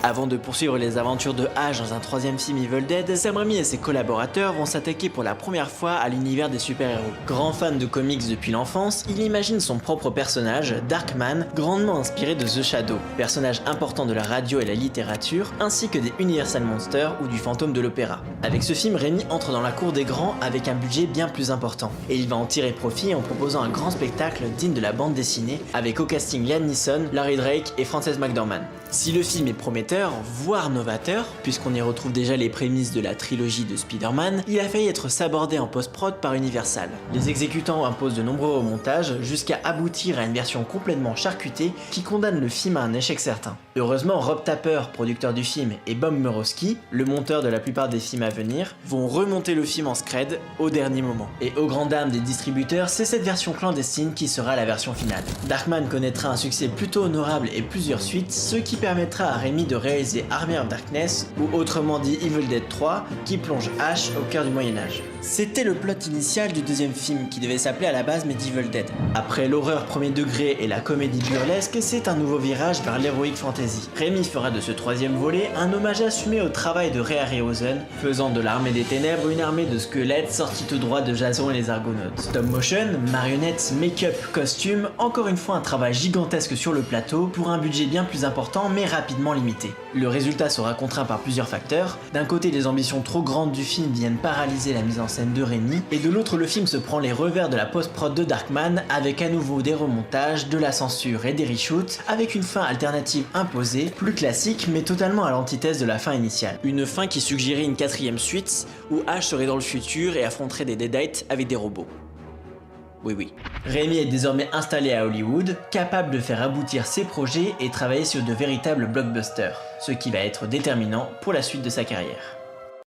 Avant de poursuivre les aventures de Ash dans un troisième film Evil Dead, Sam Raimi et ses collaborateurs vont s'attaquer pour la première fois à l'univers des super-héros. Grand fan de comics depuis l'enfance, il imagine son propre personnage, Darkman, grandement inspiré de The Shadow, personnage important de la radio et la littérature, ainsi que des Universal Monsters ou du fantôme de l'opéra. Avec ce film, Raimi entre dans la cour des grands avec un budget bien plus important, et il va en tirer profit en proposant un grand spectacle digne de la bande dessinée, avec au casting Liam Neeson, Larry Drake et Frances McDormand. Si le film est prometteur, voire novateur, puisqu'on y retrouve déjà les prémices de la trilogie de Spider-Man, il a failli être sabordé en post-prod par Universal. Les exécutants imposent de nombreux remontages jusqu'à aboutir à une version complètement charcutée qui condamne le film à un échec certain. Heureusement, Rob Tapper, producteur du film, et Bob Murawski, le monteur de la plupart des films à venir, vont remonter le film en scred au dernier moment. Et aux grandes dames des distributeurs, c'est cette version clandestine qui sera la version finale. Darkman connaîtra un succès plutôt honorable et plusieurs suites, ce qui permettra à Raimi de réaliser Army of Darkness, ou autrement dit Evil Dead 3, qui plonge Ash au cœur du Moyen-Âge. C'était le plot initial du deuxième film qui devait s'appeler à la base Medieval Dead. Après l'horreur premier degré et la comédie burlesque, c'est un nouveau virage vers l'heroic fantasy. Raimi fera de ce troisième volet un hommage assumé au travail de Ray Harryhausen, faisant de l'armée des ténèbres une armée de squelettes sortis tout droit de Jason et les Argonautes. Stop motion, marionnettes, make-up, costumes, encore une fois un travail gigantesque sur le plateau pour un budget bien plus important mais rapidement limité. Le résultat sera contraint par plusieurs facteurs. D'un côté, les ambitions trop grandes du film viennent paralyser la mise en scène de Raimi, et de l'autre, le film se prend les revers de la post-prod de Darkman avec à nouveau des remontages, de la censure et des reshoots, avec une fin alternative imposée, plus classique mais totalement à l'antithèse de la fin initiale. Une fin qui suggérait une quatrième suite où Ash serait dans le futur et affronterait des Deadites avec des robots. Oui. Raimi est désormais installé à Hollywood, capable de faire aboutir ses projets et travailler sur de véritables blockbusters, ce qui va être déterminant pour la suite de sa carrière.